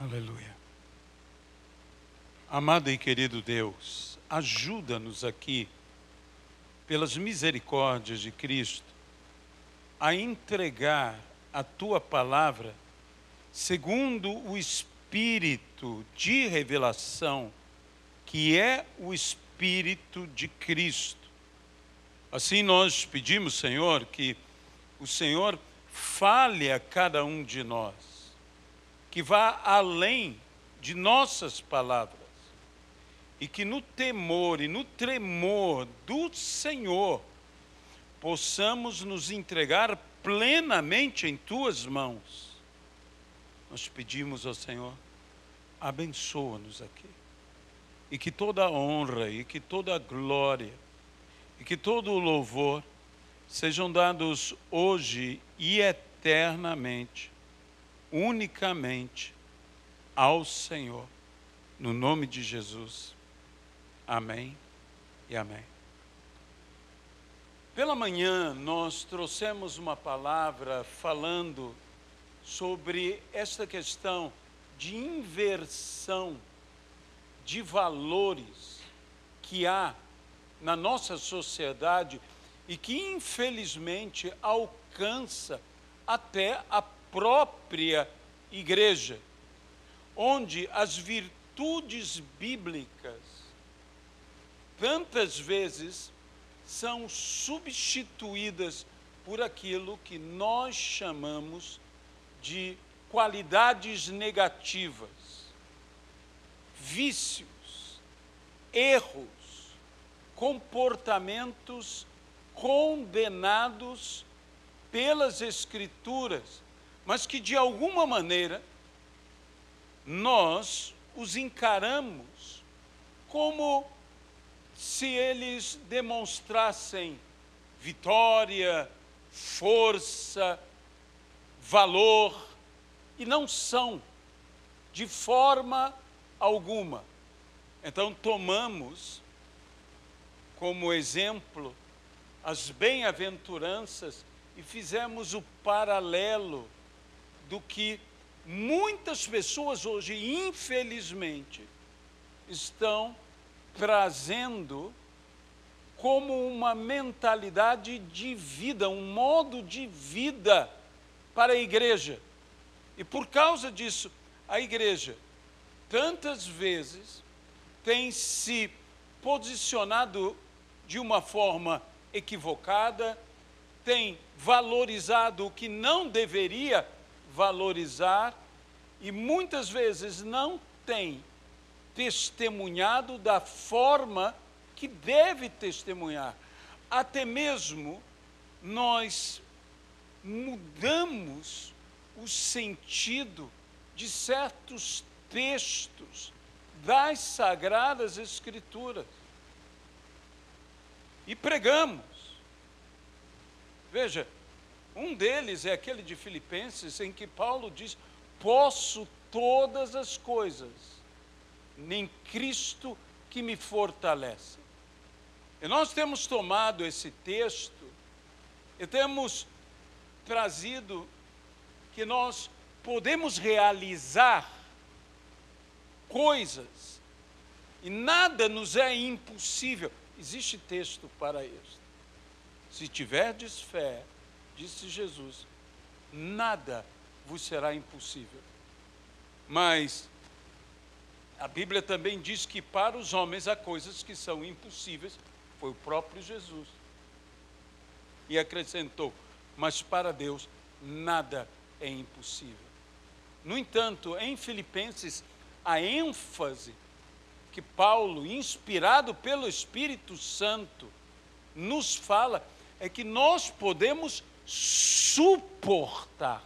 Aleluia. Amado e querido Deus, ajuda-nos aqui, pelas misericórdias de Cristo, a entregar a Tua palavra segundo o Espírito de revelação, que é o Espírito de Cristo. Assim nós pedimos, Senhor, que o Senhor fale a cada um de nós, que vá além de nossas palavras, e que no temor e no tremor do Senhor possamos nos entregar plenamente em Tuas mãos. Nós pedimos ao Senhor, abençoa-nos aqui, e que toda a honra, e que toda a glória, e que todo o louvor sejam dados hoje e eternamente, unicamente ao Senhor, no nome de Jesus. Amém e amém. Pela manhã nós trouxemos uma palavra falando sobre esta questão de inversão de valores que há na nossa sociedade e que infelizmente alcança até a própria igreja, onde as virtudes bíblicas tantas vezes são substituídas por aquilo que nós chamamos de qualidades negativas, vícios, erros, comportamentos condenados pelas Escrituras, mas que de alguma maneira nós os encaramos como se eles demonstrassem vitória, força, valor, e não são de forma alguma. Então tomamos como exemplo as bem-aventuranças e fizemos o paralelo do que muitas pessoas hoje, infelizmente, estão trazendo como uma mentalidade de vida, um modo de vida para a igreja. E por causa disso, a igreja, tantas vezes, tem se posicionado de uma forma equivocada, tem valorizado o que não deveria valorizar e muitas vezes não tem testemunhado da forma que deve testemunhar. Até mesmo nós mudamos o sentido de certos textos das Sagradas Escrituras e pregamos. Veja, um deles é aquele de Filipenses, em que Paulo diz: posso todas as coisas em Cristo que me fortalece. E nós temos tomado esse texto e temos trazido que nós podemos realizar coisas e nada nos é impossível. Existe texto para isso. Se tiverdes fé, disse Jesus, nada vos será impossível. Mas a Bíblia também diz que para os homens há coisas que são impossíveis, foi o próprio Jesus. E acrescentou, mas para Deus nada é impossível. No entanto, em Filipenses, a ênfase que Paulo, inspirado pelo Espírito Santo, nos fala é que nós podemos suportar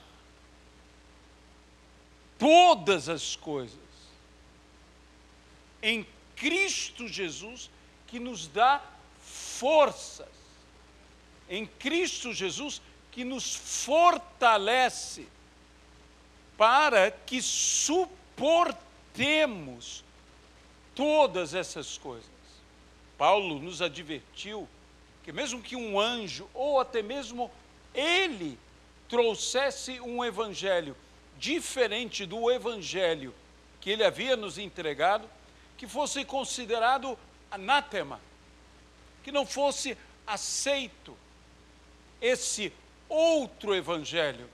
todas as coisas em Cristo Jesus, que nos dá forças, em Cristo Jesus, que nos fortalece para que suportemos todas essas coisas. Paulo nos advertiu que mesmo que um anjo, ou até mesmo ele, trouxesse um evangelho diferente do evangelho que ele havia nos entregado, que fosse considerado anátema, que não fosse aceito esse outro evangelho,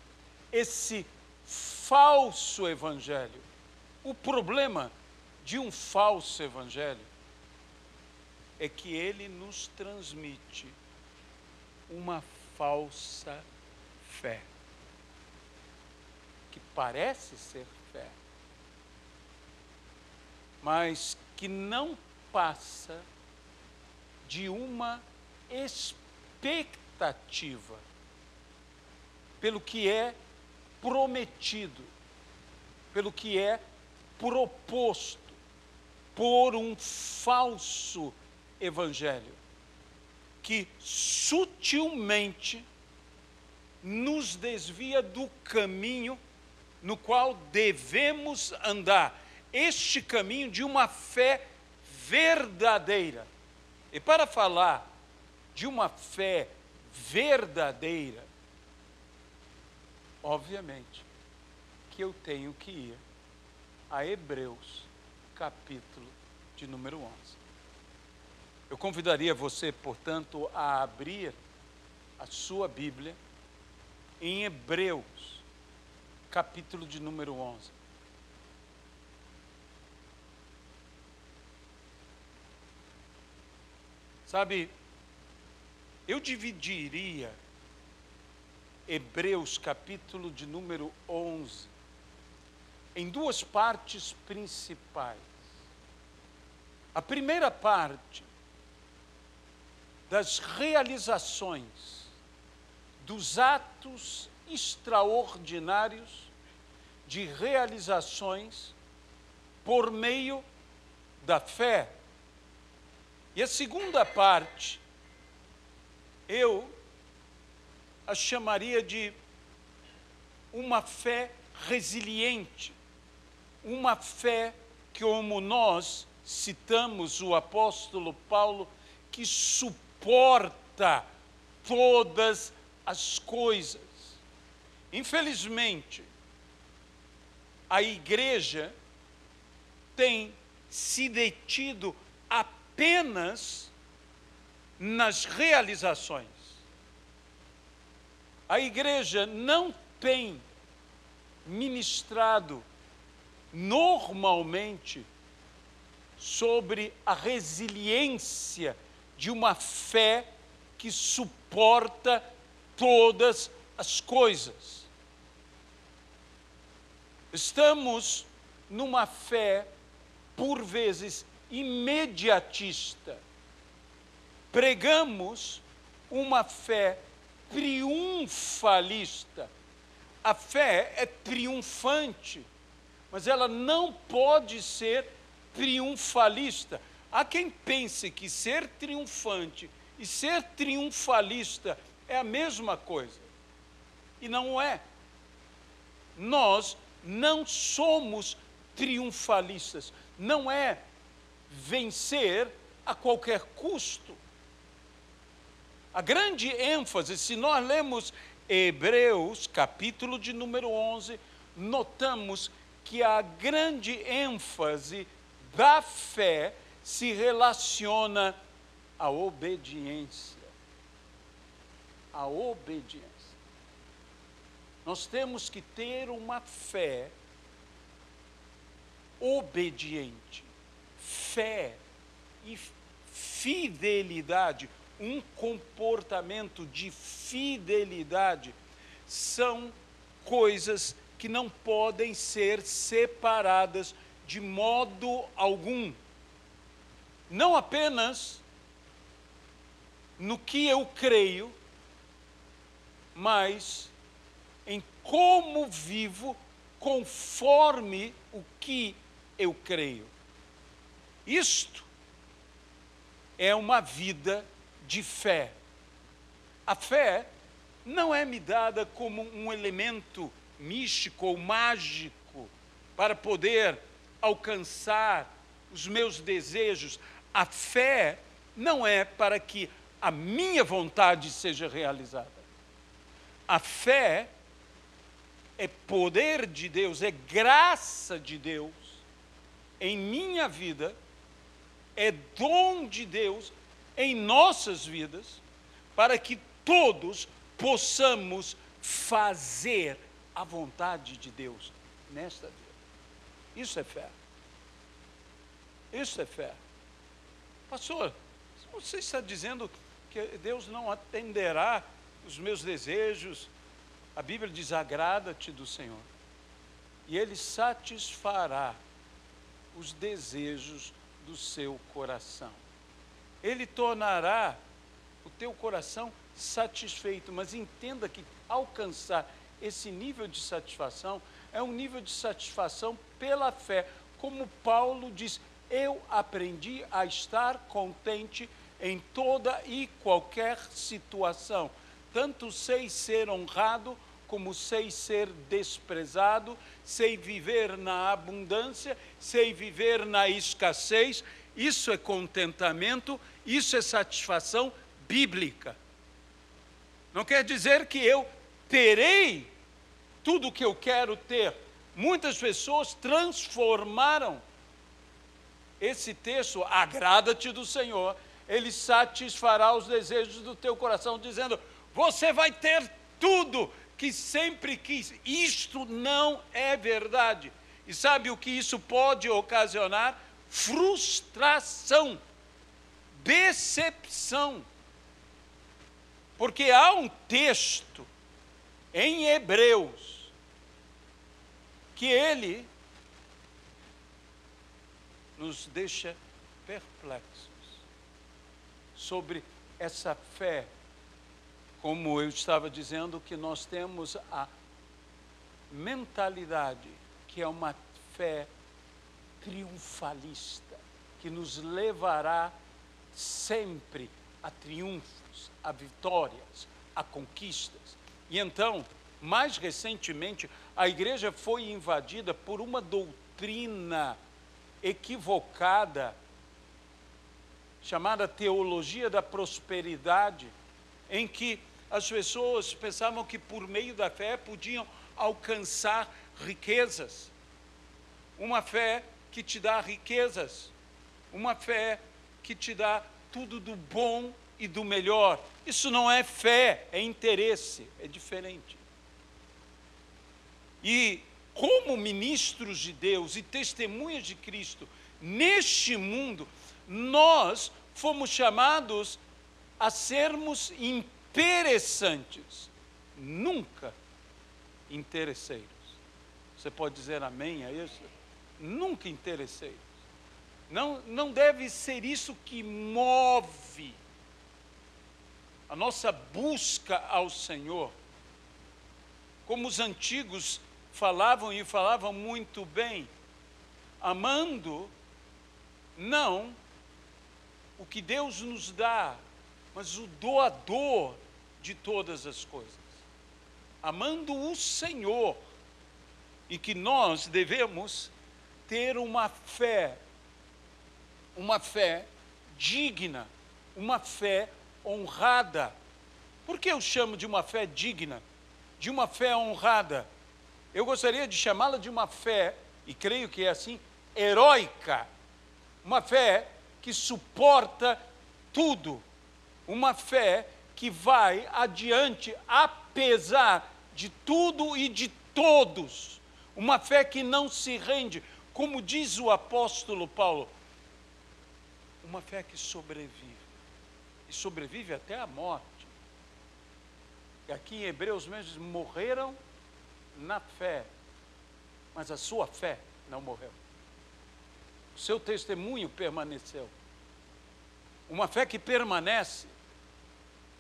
esse falso evangelho. O problema de um falso evangelho é que ele nos transmite uma falsa fé, que parece ser fé, mas que não passa de uma expectativa pelo que é prometido, pelo que é proposto por um falso evangelho, que sutilmente nos desvia do caminho no qual devemos andar, este caminho de uma fé verdadeira. E para falar de uma fé verdadeira, obviamente que eu tenho que ir a Hebreus, capítulo de número 11. Eu convidaria você, portanto, a abrir a sua Bíblia em Hebreus, capítulo de número 11. Sabe, eu dividiria Hebreus, capítulo de número 11, em duas partes principais. A primeira parte, das realizações, dos atos extraordinários de realizações por meio da fé. E a segunda parte, eu a chamaria de uma fé resiliente, uma fé que, como nós citamos o apóstolo Paulo, que suporta todas as coisas. Infelizmente, a igreja tem se detido apenas nas realizações. A igreja não tem ministrado normalmente sobre a resiliência de uma fé que suporta todas as coisas. Estamos numa fé, por vezes, imediatista. Pregamos uma fé triunfalista. A fé é triunfante, mas ela não pode ser triunfalista. Há quem pense que ser triunfante e ser triunfalista é a mesma coisa. E não é. Nós não somos triunfalistas. Não é vencer a qualquer custo. A grande ênfase, se nós lemos Hebreus, capítulo de número 11, notamos que a grande ênfase da fé se relaciona à obediência. A obediência. Nós temos que ter uma fé obediente. Fé e fidelidade, um comportamento de fidelidade, são coisas que não podem ser separadas de modo algum. Não apenas no que eu creio, mas em como vivo conforme o que eu creio. Isto é uma vida de fé. A fé não é me dada como um elemento místico ou mágico para poder alcançar os meus desejos. A fé não é para que a minha vontade seja realizada. A fé é poder de Deus, é graça de Deus em minha vida, é dom de Deus em nossas vidas, para que todos possamos fazer a vontade de Deus nesta vida. Isso é fé. Isso é fé. Pastor, você está dizendo que Deus não atenderá os meus desejos? A Bíblia diz: agrada-te do Senhor, e Ele satisfará os desejos do seu coração. Ele tornará o teu coração satisfeito, mas entenda que alcançar esse nível de satisfação é um nível de satisfação pela fé. Como Paulo diz: eu aprendi a estar contente em toda e qualquer situação. Tanto sei ser honrado, como sei ser desprezado, sei viver na abundância, sei viver na escassez. Isso é contentamento, isso é satisfação bíblica. Não quer dizer que eu terei tudo o que eu quero ter. Muitas pessoas transformaram esse texto: agrada-te do Senhor, Ele satisfará os desejos do teu coração, dizendo: você vai ter tudo que sempre quis. Isto não é verdade. E sabe o que isso pode ocasionar? Frustração, decepção. Porque há um texto em Hebreus que ele nos deixa perplexos sobre essa fé. Como eu estava dizendo, que nós temos a mentalidade, que é uma fé triunfalista, que nos levará sempre a triunfos, a vitórias, a conquistas. E então, mais recentemente, a igreja foi invadida por uma doutrina equivocada, chamada teologia da prosperidade, em que as pessoas pensavam que por meio da fé podiam alcançar riquezas. Uma fé que te dá riquezas, uma fé que te dá tudo do bom e do melhor. Isso não é fé, é interesse, é diferente. E como ministros de Deus e testemunhas de Cristo neste mundo, nós fomos chamados a sermos interessantes, nunca interesseiros. Você pode dizer amém a isso? Nunca interesseiros. Não deve ser isso que move a nossa busca ao Senhor. Como os antigos falavam, e falavam muito bem, amando não o que Deus nos dá, mas o doador de todas as coisas. Amando o Senhor, e que nós devemos ter uma fé digna, uma fé honrada. Por que eu chamo de uma fé digna, de uma fé honrada? Eu gostaria de chamá-la de uma fé, e creio que é assim, heróica. Uma fé que suporta tudo. Uma fé que vai adiante, apesar de tudo e de todos. Uma fé que não se rende, como diz o apóstolo Paulo. Uma fé que sobrevive. E sobrevive até a morte. E aqui em Hebreus mesmo, morreram na fé, mas a sua fé não morreu. O seu testemunho permaneceu. Uma fé que permanece.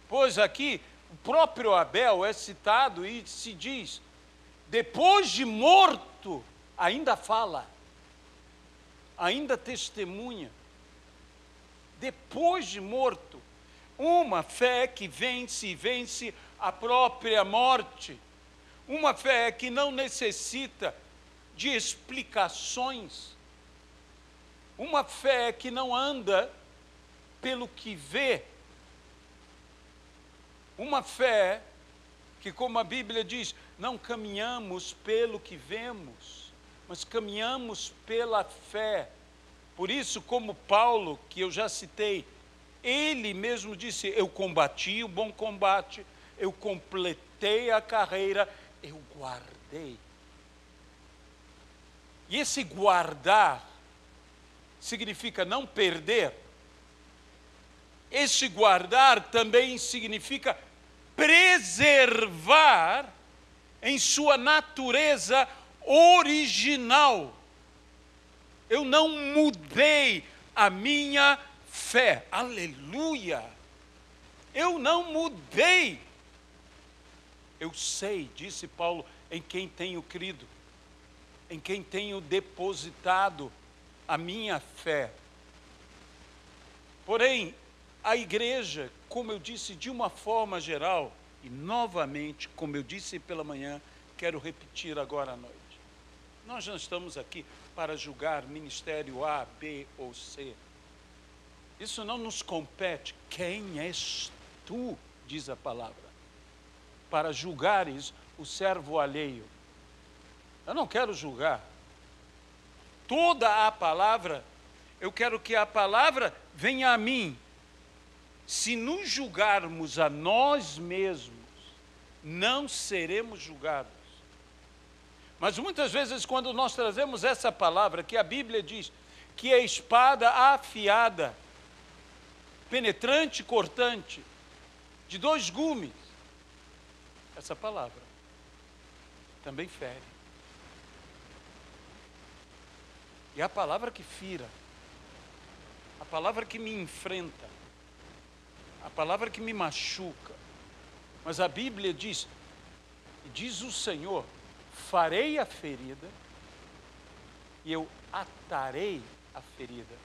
Pois aqui, o próprio Abel é citado e se diz, depois de morto, ainda fala, ainda testemunha. Depois de morto, uma fé que vence a própria morte. Uma fé que não necessita de explicações. Uma fé que não anda pelo que vê. Uma fé que, como a Bíblia diz, não caminhamos pelo que vemos, mas caminhamos pela fé. Por isso, como Paulo, que eu já citei, ele mesmo disse: eu combati o bom combate, eu completei a carreira, eu guardei. E esse guardar significa não perder. Esse guardar também significa preservar em sua natureza original. Eu não mudei a minha fé. Aleluia! Eu não mudei. Eu sei, disse Paulo, em quem tenho crido, em quem tenho depositado a minha fé. Porém, a igreja, como eu disse de uma forma geral, e novamente, como eu disse pela manhã, quero repetir agora à noite. Nós não estamos aqui para julgar ministério A, B ou C. Isso não nos compete. Quem és tu, diz a palavra, para julgares o servo alheio? Eu não quero julgar. Toda a palavra, eu quero que a palavra venha a mim. Se nos julgarmos a nós mesmos, não seremos julgados. Mas muitas vezes, quando nós trazemos essa palavra, que a Bíblia diz que é espada afiada, penetrante, cortante, de 2 gumes, essa palavra também fere. E é a palavra que fira, a palavra que me enfrenta, a palavra que me machuca. Mas a Bíblia diz, diz o Senhor: farei a ferida e eu atarei a ferida.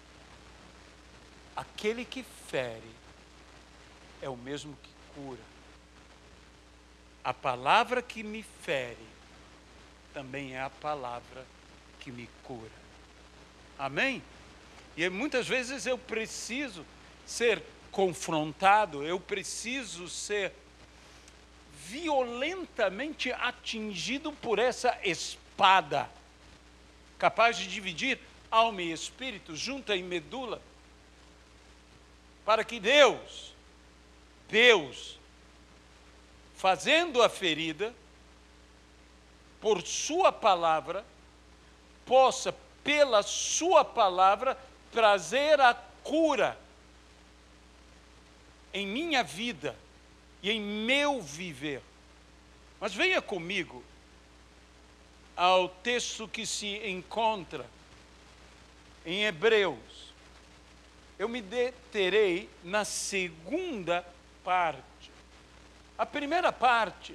Aquele que fere é o mesmo que cura. A palavra que me fere também é a palavra que me cura. Amém? E muitas vezes eu preciso ser confrontado, eu preciso ser violentamente atingido por essa espada, capaz de dividir alma e espírito, junta e medula, para que Deus, fazendo a ferida, por sua palavra, possa, pela sua palavra, trazer a cura em minha vida e em meu viver. Mas venha comigo ao texto que se encontra em Hebreus. Eu me deterei na segunda parte. A primeira parte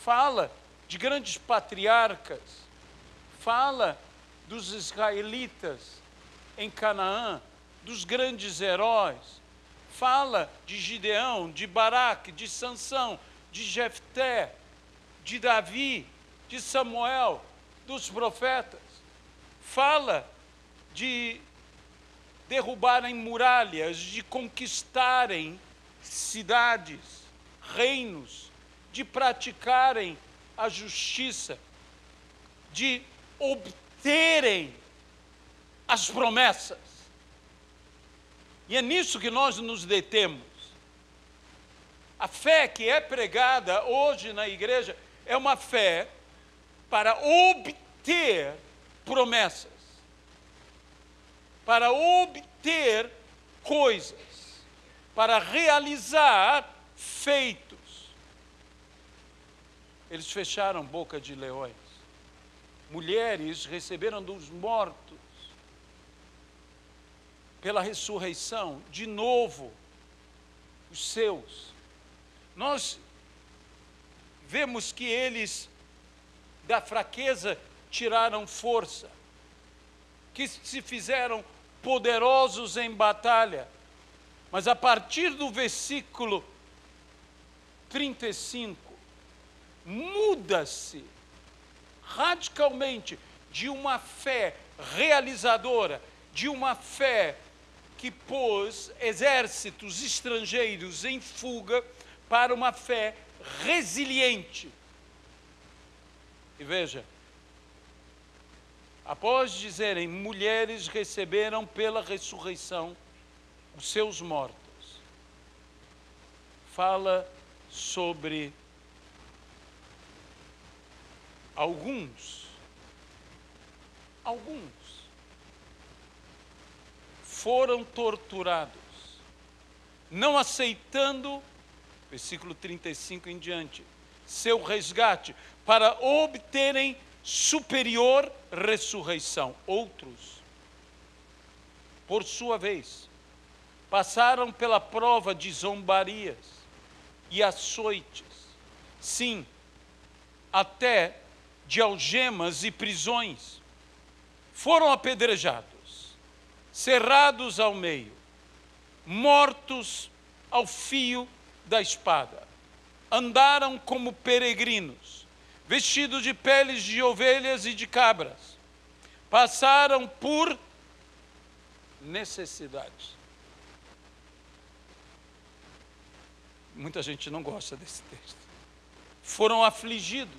fala de grandes patriarcas, fala dos israelitas em Canaã, dos grandes heróis, fala de Gideão, de Baraque, de Sansão, de Jefté, de Davi, de Samuel, dos profetas. Fala de derrubarem muralhas, de conquistarem cidades, reinos, de praticarem a justiça, de obterem as promessas. E é nisso que nós nos detemos. A fé que é pregada hoje na igreja é uma fé para obter promessas, para obter coisas, para realizar feitos. Eles fecharam boca de leões. Mulheres receberam dos mortos pela ressurreição, de novo, os seus. Nós vemos que eles, da fraqueza, tiraram força, que se fizeram poderosos em batalha. Mas a partir do versículo 35, muda-se radicalmente de uma fé realizadora, de uma fé que pôs exércitos estrangeiros em fuga, para uma fé resiliente. E veja, após dizerem, mulheres receberam pela ressurreição os seus mortos, fala sobre alguns foram torturados, não aceitando, versículo 35 em diante, seu resgate, para obterem superior ressurreição. Outros, por sua vez, passaram pela prova de zombarias e açoites, sim, até de algemas e prisões. Foram apedrejados, cerrados ao meio, mortos ao fio da espada. Andaram como peregrinos, vestidos de peles de ovelhas e de cabras. Passaram por necessidades. Muita gente não gosta desse texto. Foram afligidos,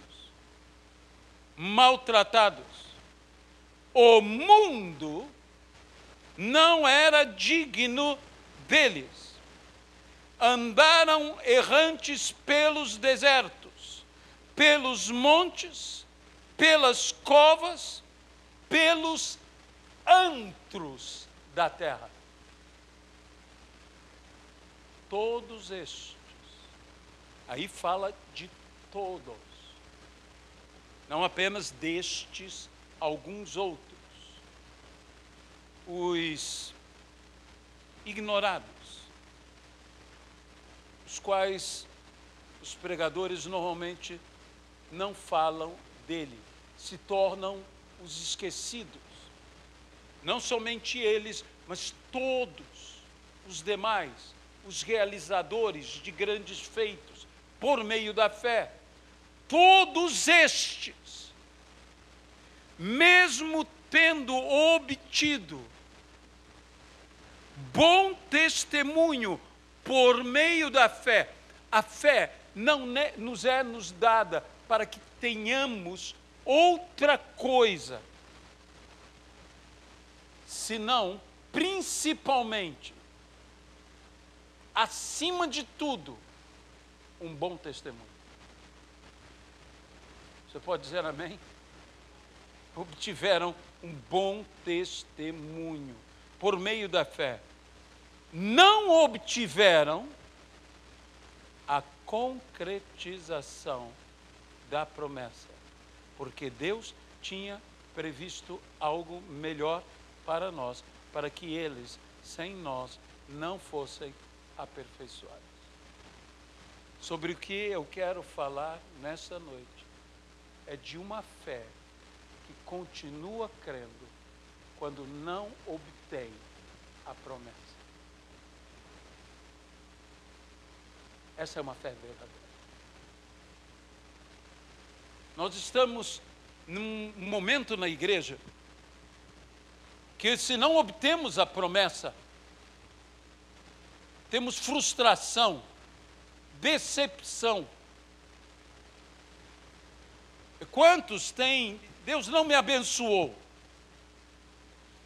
maltratados. O mundo não era digno deles. Andaram errantes pelos desertos, pelos montes, pelas covas, pelos antros da terra. Todos estes, aí fala de todos, não apenas destes, alguns outros, os ignorados, os quais os pregadores normalmente não falam dele, se tornam os esquecidos. Não somente eles, mas todos os demais, os realizadores de grandes feitos por meio da fé. Todos estes, mesmo tendo obtido bom testemunho por meio da fé, a fé não nos é dada para que tenhamos outra coisa, senão, principalmente, acima de tudo, um bom testemunho. Você pode dizer amém? Obtiveram um bom testemunho por meio da fé. Não obtiveram a concretização da promessa, porque Deus tinha previsto algo melhor para nós, para que eles, sem nós, não fossem aperfeiçoados. Sobre o que eu quero falar nessa noite é de uma fé que continua crendo quando não obtém a promessa. Essa é uma fé verdadeira. Nós estamos num momento na igreja que, se não obtemos a promessa, temos frustração, decepção. Quantos têm, Deus não me abençoou,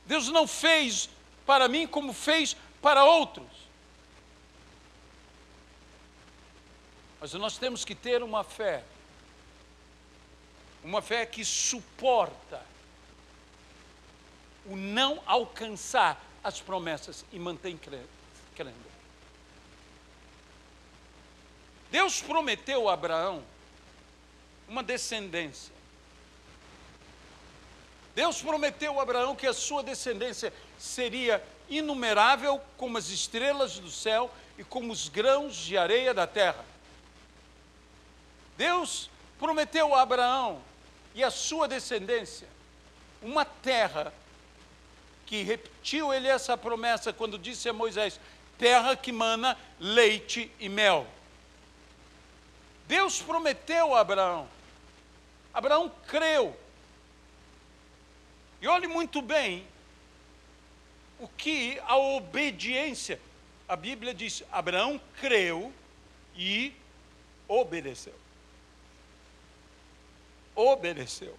Deus não fez para mim como fez para outros. Mas nós temos que ter uma fé que suporta o não alcançar as promessas e mantém crendo. Deus prometeu a Abraão uma descendência. Deus prometeu a Abraão que a sua descendência seria inumerável como as estrelas do céu e como os grãos de areia da terra. Deus prometeu a Abraão e a sua descendência uma terra que repetiu ele essa promessa quando disse a Moisés: terra que mana leite e mel. Deus prometeu a Abraão. Abraão creu. E olhe muito bem o que a obediência, a Bíblia diz, Abraão creu e obedeceu. Obedeceu.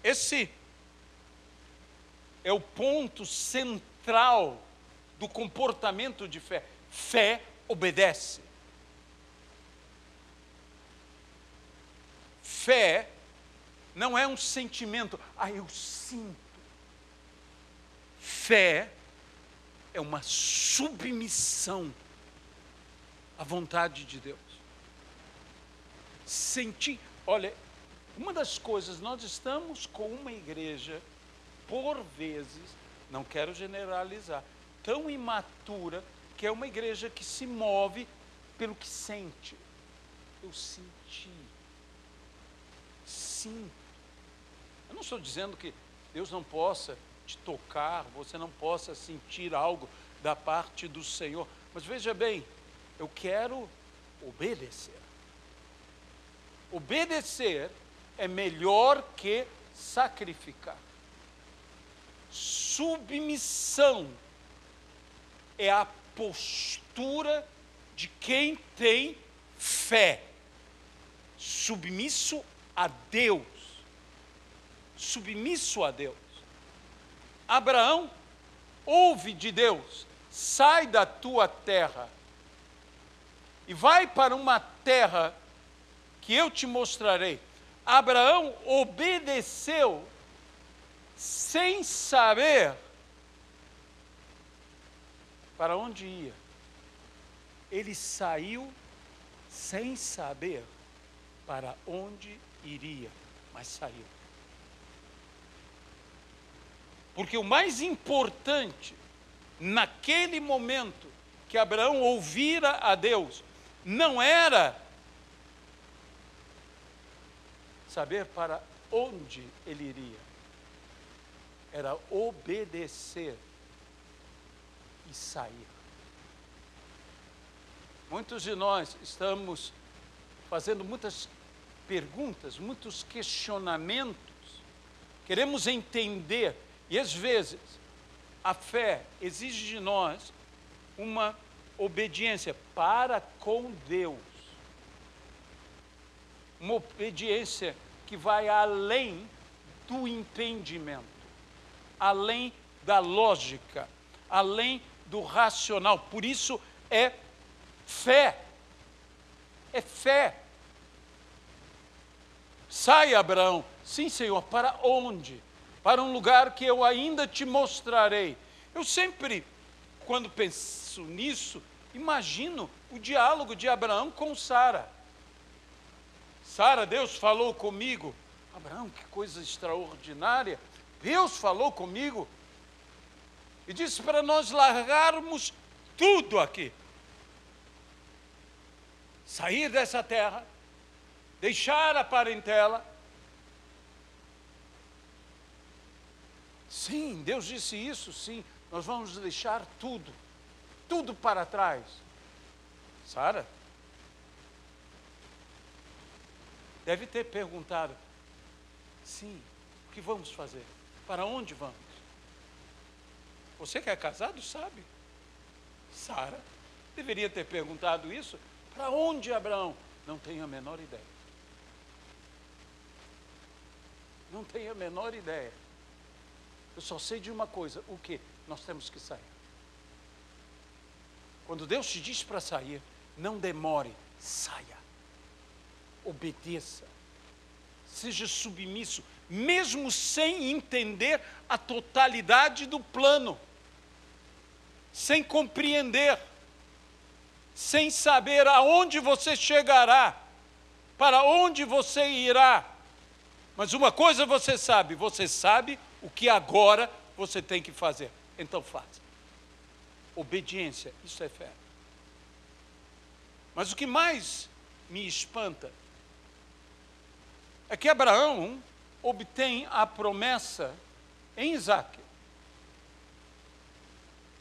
Esse é o ponto central do comportamento de fé. Fé obedece. Fé não é um sentimento, eu sinto. Fé é uma submissão à vontade de Deus. Sentir, olha, uma das coisas, nós estamos com uma igreja, por vezes, não quero generalizar, tão imatura, que é uma igreja que se move pelo que sente. Eu senti. Sinto. Eu não estou dizendo que Deus não possa te tocar, você não possa sentir algo da parte do Senhor. Mas veja bem, eu quero obedecer. Obedecer é melhor que sacrificar. Submissão é a postura de quem tem fé. Submisso a Deus. Submisso a Deus. Abraão ouve de Deus: sai da tua terra e vai para uma terra que eu te mostrarei. Abraão obedeceu sem saber para onde ia. Ele saiu sem saber para onde iria, mas saiu. Porque o mais importante, naquele momento que Abraão ouvira a Deus, não era saber para onde ele iria, era obedecer e sair. Muitos de nós estamos fazendo muitas perguntas, muitos questionamentos, queremos entender, e às vezes a fé exige de nós uma obediência para com Deus, uma obediência que vai além do entendimento, além da lógica, além do racional. Por isso é fé. É fé. Sai, Abraão. Sim, Senhor, para onde? Para um lugar que eu ainda te mostrarei. Eu sempre, quando penso nisso, imagino o diálogo de Abraão com Sara. Sara, Deus falou comigo. Abraão, que coisa extraordinária. Deus falou comigo e disse para nós largarmos tudo aqui. Sair dessa terra, deixar a parentela. Sim, Deus disse isso, sim. Nós vamos deixar tudo, tudo para trás. Sara deve ter perguntado: sim, o que vamos fazer? Para onde vamos? Você que é casado sabe. Sara deveria ter perguntado isso. Para onde, Abraão? Não tenho a menor ideia. Não tenho a menor ideia. Eu só sei de uma coisa: o quê? Nós temos que sair. Quando Deus te diz para sair, não demore, saia. Obedeça. Seja submisso, mesmo sem entender a totalidade do plano, sem compreender, sem saber aonde você chegará, para onde você irá. Mas uma coisa você sabe o que agora você tem que fazer. Então faça. Obediência, isso é fé. Mas o que mais me espanta é que Abraão obtém a promessa em Isaque.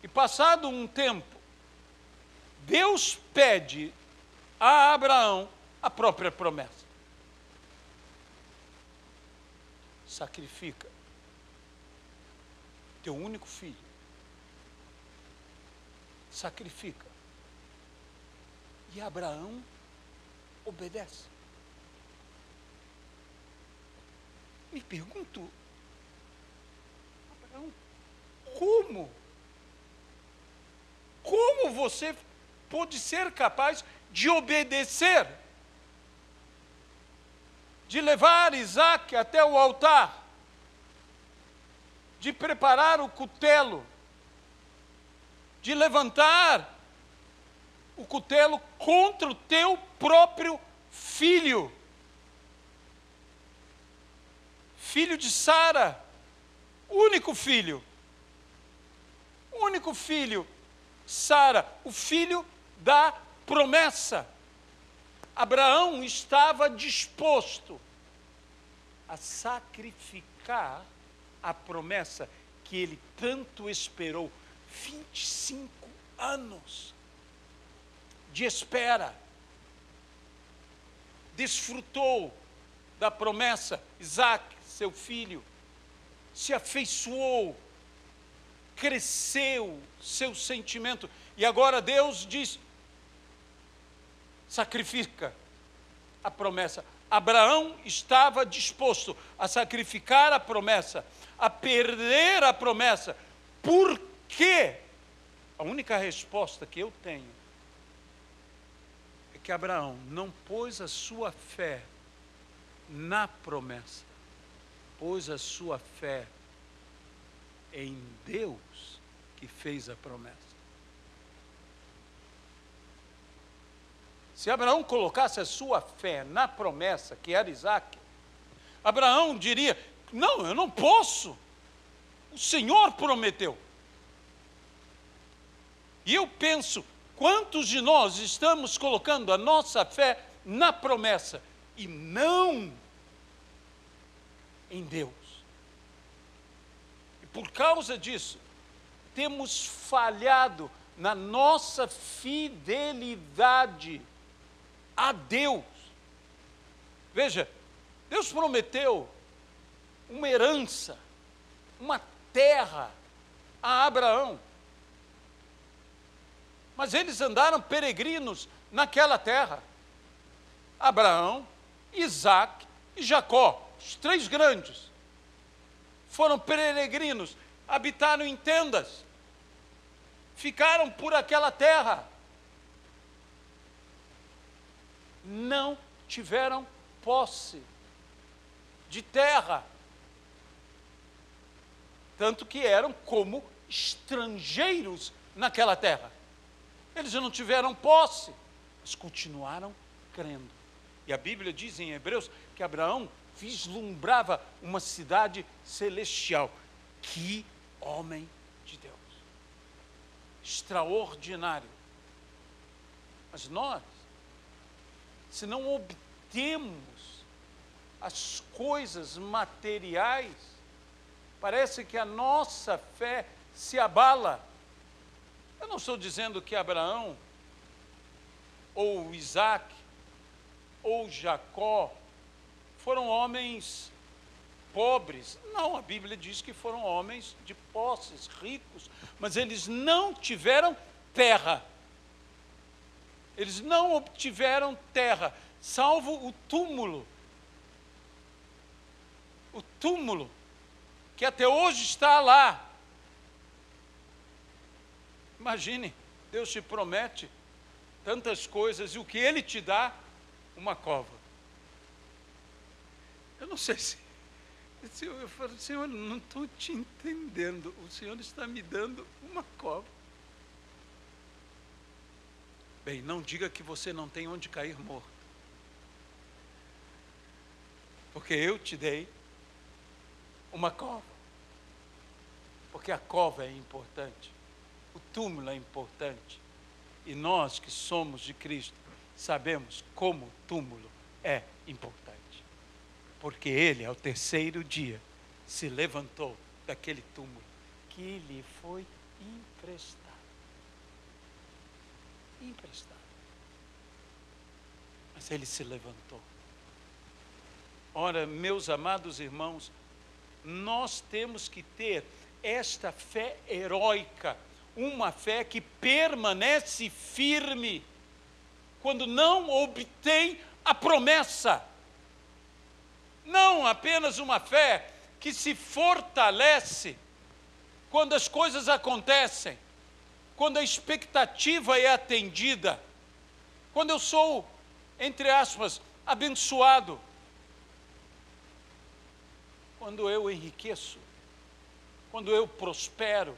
E passado um tempo, Deus pede a Abraão a própria promessa. Sacrifica teu único filho. Sacrifica. E Abraão obedece. me pergunto, Abraão, como? Como você pôde ser capaz de obedecer? De levar Isaque até o altar? De preparar o cutelo? De levantar o cutelo contra o teu próprio filho? Filho de Sara, único filho, Sara, o filho da promessa. Abraão estava disposto a sacrificar a promessa que ele tanto esperou, 25 anos de espera. Desfrutou da promessa, Isaque, seu filho, se afeiçoou, cresceu seu sentimento, e agora Deus diz, sacrifica a promessa. Abraão estava disposto a sacrificar a promessa, a perder a promessa. Por quê? A única resposta que eu tenho é que Abraão não pôs a sua fé na promessa, pôs a sua fé em Deus que fez a promessa. Se Abraão colocasse a sua fé na promessa, que era Isaque, Abraão diria, não, eu não posso, o Senhor prometeu. E eu penso, quantos de nós estamos colocando a nossa fé na promessa e não em Deus? E por causa disso, temos falhado na nossa fidelidade a Deus. Veja, Deus prometeu uma herança, uma terra a Abraão. Mas eles andaram peregrinos naquela terra. Abraão, Isaque e Jacó, os três grandes, foram peregrinos, habitaram em tendas, ficaram por aquela terra. Não tiveram posse de terra. Tanto que eram como estrangeiros naquela terra. Eles não tiveram posse, mas continuaram crendo. E a Bíblia diz em Hebreus que Abraão vislumbrava uma cidade celestial. Que homem de Deus! Extraordinário. Mas nós, se não obtemos as coisas materiais, parece que a nossa fé se abala. Eu não estou dizendo que Abraão, ou Isaque, ou Jacó, foram homens pobres. Não, a Bíblia diz que foram homens de posses, ricos, mas eles não tiveram terra. Eles não obtiveram terra, salvo o túmulo. O túmulo, que até hoje está lá. Imagine, Deus te promete tantas coisas e o que Ele te dá, uma cova. Eu não sei se... Eu falo, Senhor, não estou te entendendo. O Senhor está me dando uma cova. Bem, não diga que você não tem onde cair morto. Porque eu te dei uma cova. Porque a cova é importante. O túmulo é importante. E nós que somos de Cristo, sabemos como o túmulo é importante. Porque Ele, ao terceiro dia, se levantou daquele túmulo que lhe foi emprestado. Emprestado. Mas Ele se levantou. Ora, meus amados irmãos, nós temos que ter esta fé heróica, uma fé que permanece firme quando não obtém a promessa. Não apenas uma fé que se fortalece quando as coisas acontecem, quando a expectativa é atendida, quando eu sou, entre aspas, abençoado, quando eu enriqueço, quando eu prospero.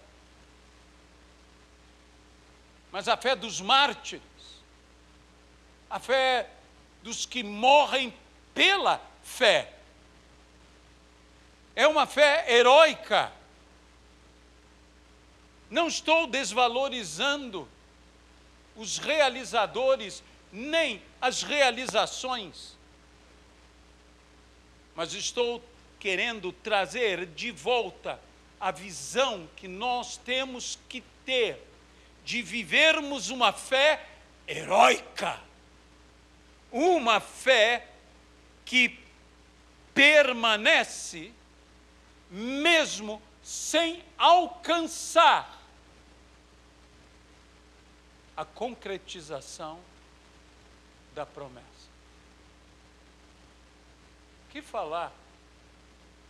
Mas a fé dos mártires, a fé dos que morrem pela fé, é uma fé heróica. Não estou desvalorizando os realizadores, nem as realizações, mas estou querendo trazer de volta a visão que nós temos que ter de vivermos uma fé heróica, uma fé que permanece mesmo sem alcançar a concretização da promessa. Que falar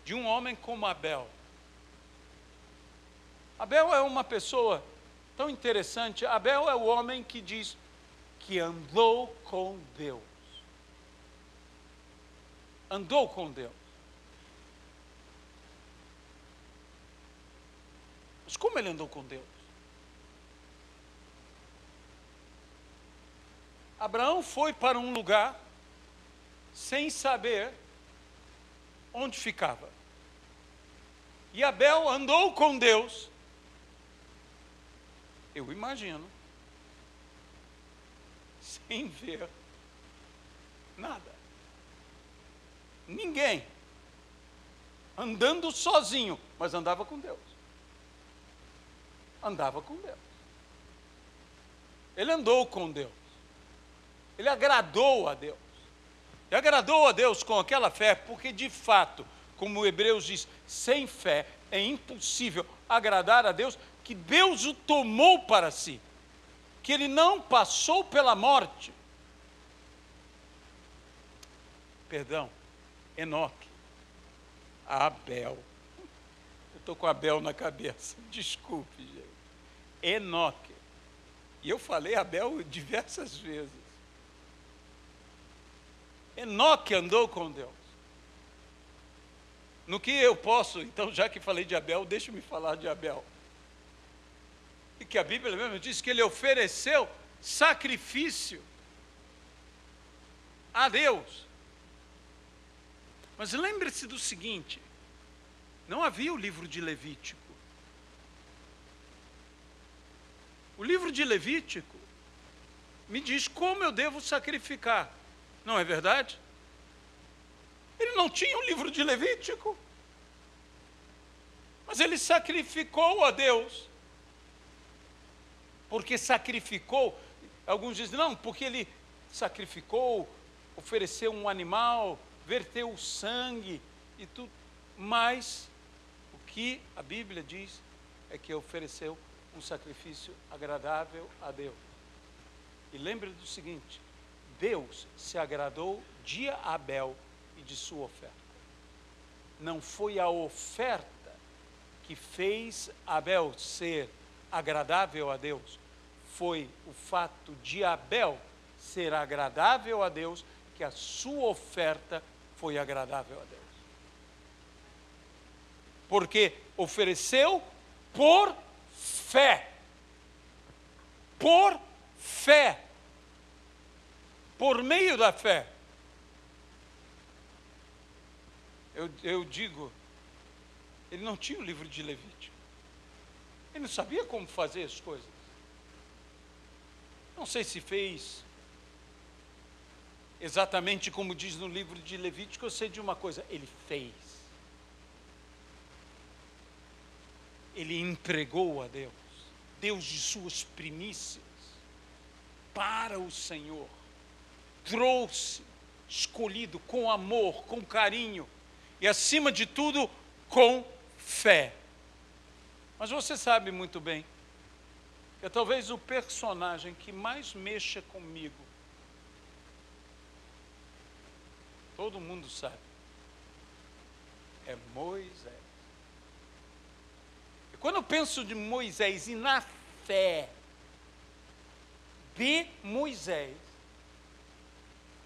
de um homem como Abel? Abel é uma pessoa tão interessante. Abel é o homem que diz que andou com Deus. Andou com Deus. Mas como ele andou com Deus? Abraão foi para um lugar sem saber onde ficava. E Abel andou com Deus, eu imagino, sem ver nada. Ninguém. Andando sozinho, mas andava com Deus. Andava com Deus. Ele andou com Deus. Ele agradou a Deus. E agradou a Deus com aquela fé, porque de fato, como o Hebreus diz, sem fé é impossível agradar a Deus, que Deus o tomou para si, que ele não passou pela morte. Perdão, Enoque, Abel. Eu estou com Abel na cabeça, desculpe, gente. Enoque. E eu falei Abel diversas vezes. Enoque andou com Deus. No que eu posso, então, já que falei de Abel, deixa-me falar de Abel. E que a Bíblia mesmo diz que ele ofereceu sacrifício a Deus. Mas lembre-se do seguinte, não havia o livro de Levítico. O livro de Levítico me diz como eu devo sacrificar. Não é verdade? Ele não tinha o livro de Levítico, mas ele sacrificou a Deus. Porque sacrificou, alguns dizem, não, porque ele sacrificou, ofereceu um animal, verteu o sangue e tudo. Mas o que a Bíblia diz é que ofereceu um sacrifício agradável a Deus. E lembre do seguinte, Deus se agradou de Abel e de sua oferta. Não foi a oferta que fez Abel ser agradável a Deus, foi o fato de Abel ser agradável a Deus, que a sua oferta foi agradável a Deus. Porque ofereceu por fé. Por fé. Por meio da fé. Eu digo, ele não tinha o livro de Levítico. Ele não sabia como fazer as coisas. Não sei se fez exatamente como diz no livro de Levítico, eu sei de uma coisa, ele fez. Ele entregou a Deus, Deus de suas primícias, para o Senhor. Trouxe, escolhido com amor, com carinho e acima de tudo com fé. Mas você sabe muito bem que é talvez o personagem que mais mexa comigo, todo mundo sabe, é Moisés. E quando eu penso de Moisés e na fé de Moisés,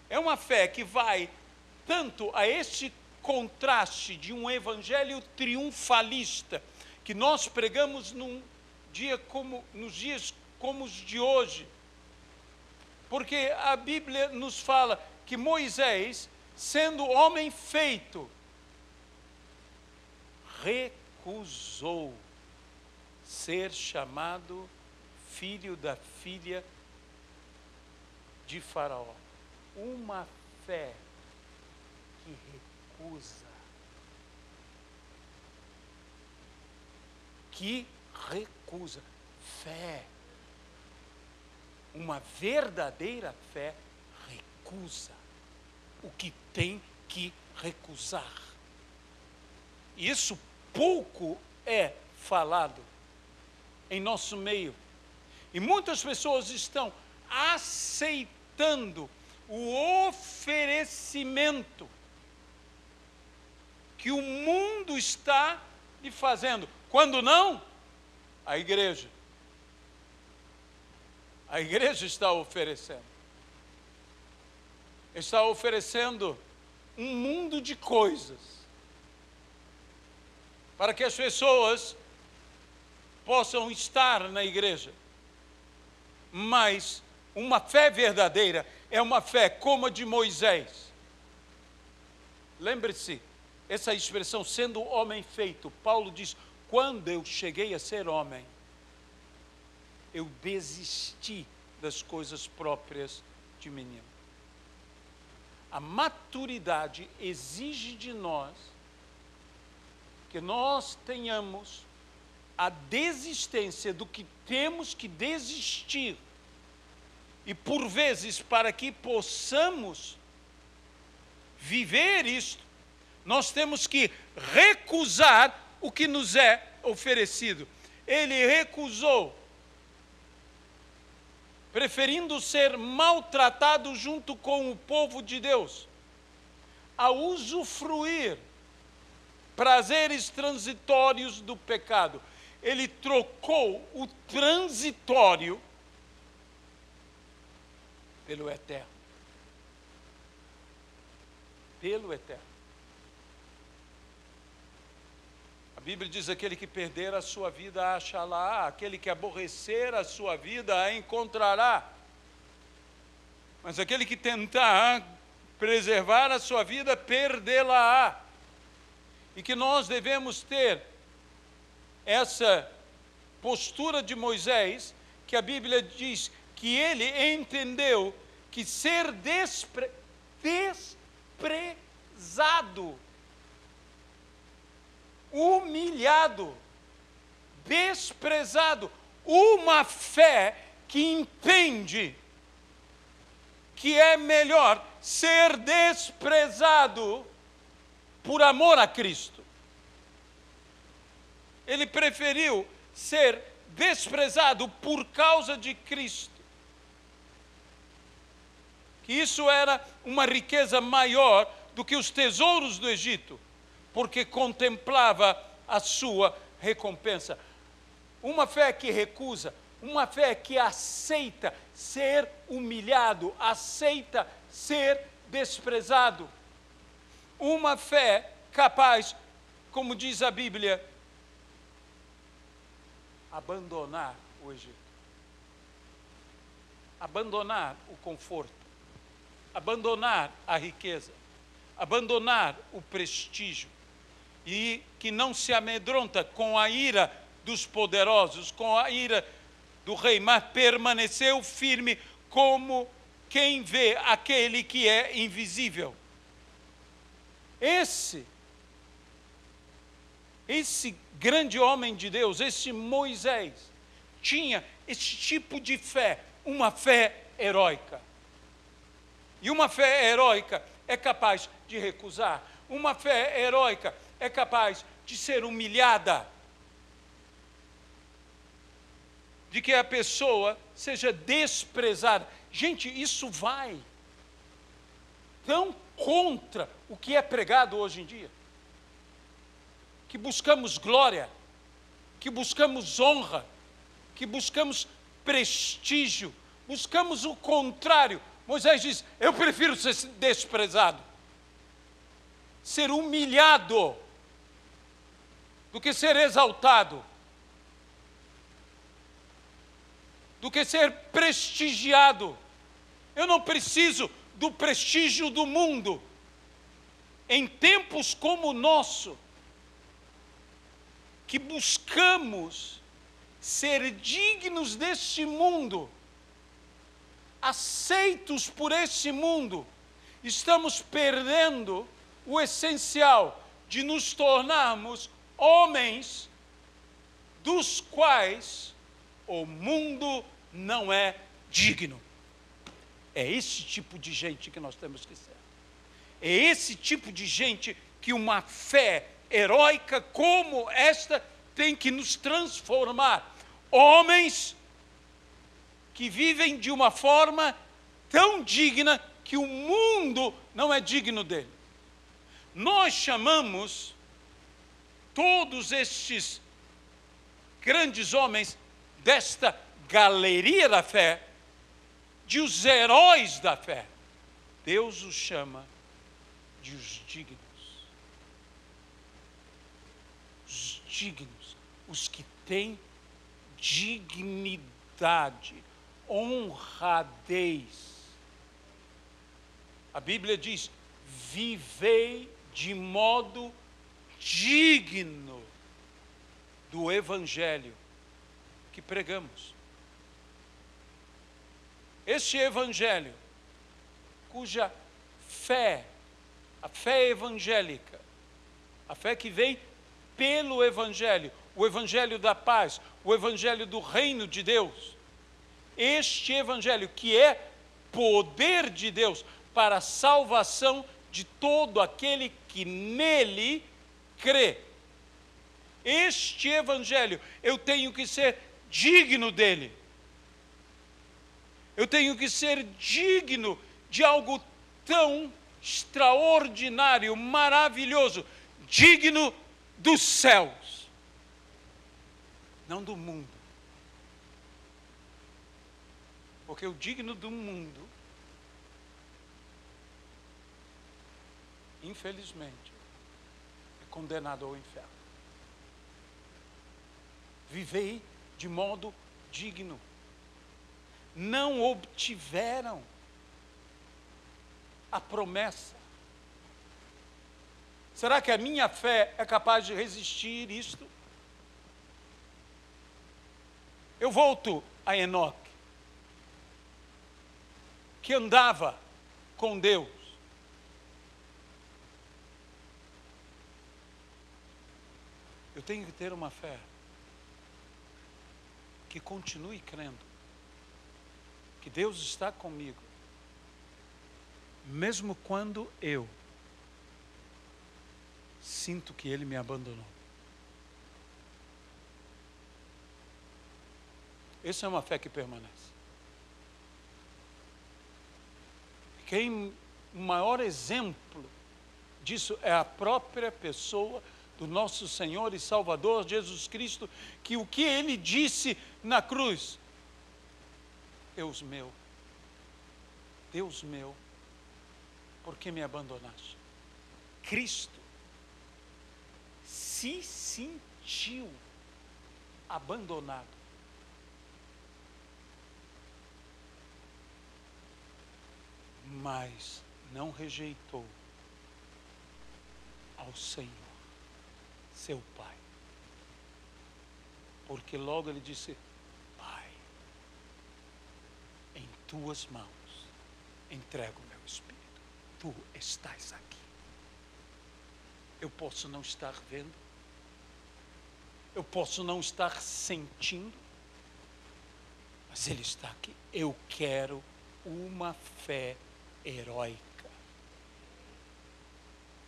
é uma fé que vai tanto a este contraste de um evangelho triunfalista que nós pregamos nos dias como os de hoje. Porque a Bíblia nos fala que Moisés, sendo homem feito, recusou ser chamado filho da filha de Faraó. Uma fé que recusa. Que recusa. Fé. Uma verdadeira fé recusa o que tem que recusar. Isso pouco é falado em nosso meio. E muitas pessoas estão aceitando o oferecimento que o mundo está lhe fazendo. Quando não, a igreja está oferecendo. Está oferecendo um mundo de coisas para que as pessoas possam estar na igreja. Mas uma fé verdadeira é uma fé como a de Moisés. Lembre-se, essa expressão, sendo homem feito, Paulo diz, quando eu cheguei a ser homem, eu desisti das coisas próprias de menino. A maturidade exige de nós que nós tenhamos a desistência do que temos que desistir. E por vezes, para que possamos viver isto, nós temos que recusar o que nos é oferecido. Ele recusou, preferindo ser maltratado junto com o povo de Deus, a usufruir prazeres transitórios do pecado. Ele trocou o transitório pelo eterno. Pelo eterno. A Bíblia diz, aquele que perder a sua vida a achará, aquele que aborrecer a sua vida a encontrará. Mas aquele que tentar preservar a sua vida, perdê-la-á. E que nós devemos ter essa postura de Moisés, que a Bíblia diz que ele entendeu que ser desprezado, humilhado, desprezado, uma fé que entende que é melhor ser desprezado por amor a Cristo. Ele preferiu ser desprezado por causa de Cristo. Que isso era uma riqueza maior do que os tesouros do Egito, porque contemplava a sua recompensa. Uma fé que recusa, uma fé que aceita ser humilhado, aceita ser desprezado. Uma fé capaz, como diz a Bíblia, abandonar o Egito, abandonar o conforto, abandonar a riqueza, abandonar o prestígio, e que não se amedronta com a ira dos poderosos, com a ira do rei, mas permaneceu firme como quem vê aquele que é invisível. Esse grande homem de Deus, esse Moisés, tinha esse tipo de fé, uma fé heróica. E uma fé heróica é capaz de recusar. Uma fé heróica é capaz de ser humilhada. De que a pessoa seja desprezada. Gente, isso vai tão contra o que é pregado hoje em dia. que buscamos glória, que buscamos honra, que buscamos prestígio, buscamos o contrário. Moisés diz: eu prefiro ser desprezado, ser humilhado, do que ser exaltado, do que ser prestigiado. Eu não preciso do prestígio do mundo. Em tempos como o nosso, que buscamos ser dignos deste mundo, aceitos por este mundo, estamos perdendo o essencial de nos tornarmos homens dos quais o mundo não é digno. É esse tipo de gente que nós temos que ser. É esse tipo de gente que uma fé heróica como esta tem que nos transformar. Homens que vivem de uma forma tão digna que o mundo não é digno dele. Nós chamamos todos estes grandes homens desta galeria da fé de os heróis da fé. Deus os chama de os dignos. Os dignos, os que têm dignidade, honradez. A Bíblia diz: vivei de modo digno do Evangelho que pregamos. Este Evangelho, cuja fé, a fé evangélica, a fé que vem pelo Evangelho, o Evangelho da paz, o Evangelho do reino de Deus, este Evangelho que é poder de Deus para a salvação de todo aquele que nele crê. Este Evangelho, eu tenho que ser digno dele. Eu tenho que ser digno de algo tão extraordinário, maravilhoso, digno dos céus, não do mundo. Porque o digno do mundo, infelizmente, é condenado ao inferno. Vivei de modo digno. Não obtiveram a promessa. Será que a minha fé é capaz de resistir isto? Eu volto a Enoque, que andava com Deus. Eu tenho que ter uma fé que continue crendo que Deus está comigo, mesmo quando eu sinto que Ele me abandonou. Essa é uma fé que permanece. O maior exemplo disso é a própria pessoa do nosso Senhor e Salvador Jesus Cristo, que o que Ele disse na cruz: Deus meu, por que me abandonaste? Cristo se sentiu abandonado. Mas não rejeitou ao Senhor, seu Pai. Porque logo ele disse: Pai, em tuas mãos entrego o meu espírito. Tu estás aqui. Eu posso não estar vendo, eu posso não estar sentindo, mas Ele está aqui. Eu quero uma fé heróica.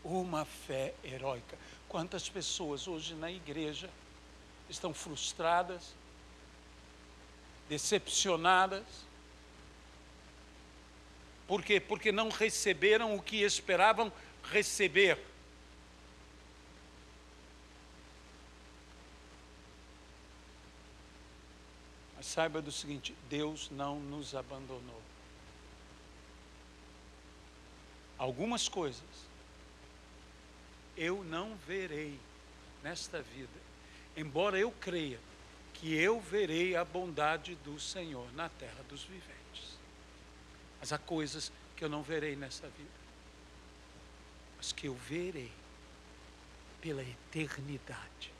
Uma fé heróica. Quantas pessoas hoje na igreja estão frustradas, decepcionadas. Por quê? Porque não receberam o que esperavam receber. Mas saiba do seguinte: Deus não nos abandonou. Algumas coisas eu não verei nesta vida, embora eu creia que eu verei a bondade do Senhor na terra dos viventes. Mas há coisas que eu não verei nesta vida, mas que eu verei pela eternidade.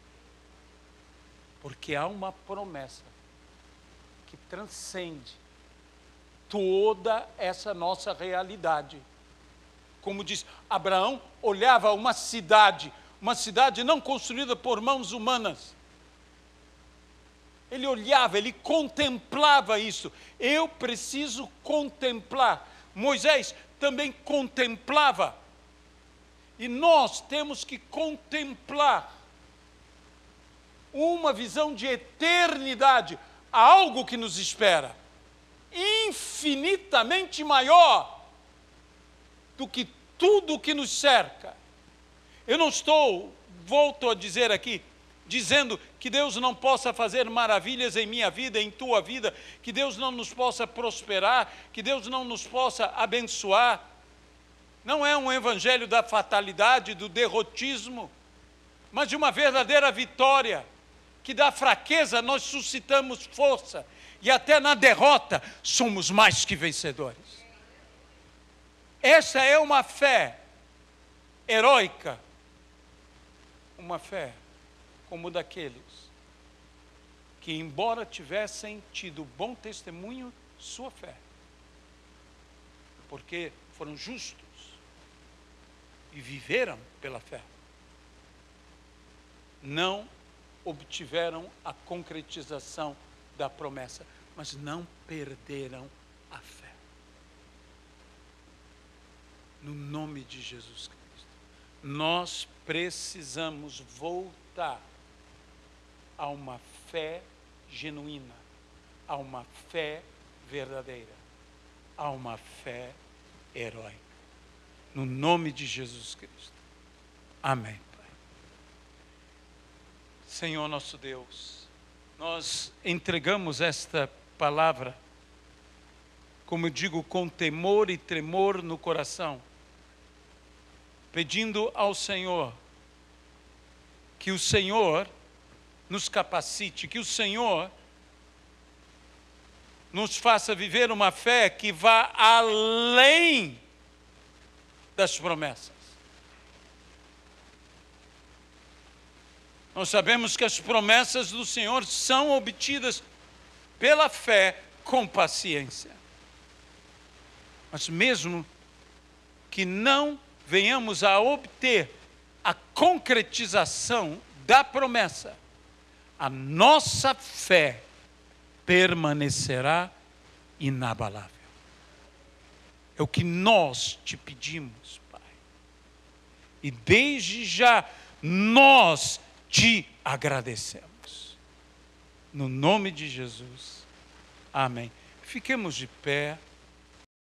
Porque há uma promessa que transcende toda essa nossa realidade. Como diz, Abraão olhava uma cidade não construída por mãos humanas. Ele olhava, ele contemplava isso. Eu preciso contemplar. Moisés também contemplava. E nós temos que contemplar uma visão de eternidade, algo que nos espera, infinitamente maior do que tudo o que nos cerca. Eu não estou, volto a dizer aqui, dizendo que Deus não possa fazer maravilhas em minha vida, em tua vida, que Deus não nos possa prosperar, que Deus não nos possa abençoar. Não é um evangelho da fatalidade, do derrotismo, mas de uma verdadeira vitória, que da fraqueza nós suscitamos força, e até na derrota somos mais que vencedores. Essa é uma fé heróica, uma fé como daqueles que, embora tivessem tido bom testemunho, sua fé, porque foram justos e viveram pela fé, não obtiveram a concretização da promessa, mas não perderam a fé. No nome de Jesus Cristo, nós precisamos voltar a uma fé genuína, a uma fé verdadeira, a uma fé heróica. No nome de Jesus Cristo. Amém, Pai. Senhor nosso Deus, nós entregamos esta palavra, como eu digo, com temor e tremor no coração, pedindo ao Senhor que o Senhor nos capacite, que o Senhor nos faça viver uma fé que vá além das promessas. Nós sabemos que as promessas do Senhor são obtidas pela fé com paciência. Mas mesmo que não venhamos a obter a concretização da promessa, a nossa fé permanecerá inabalável. É o que nós te pedimos, Pai. E desde já nós te agradecemos. No nome de Jesus. Amém. Fiquemos de pé.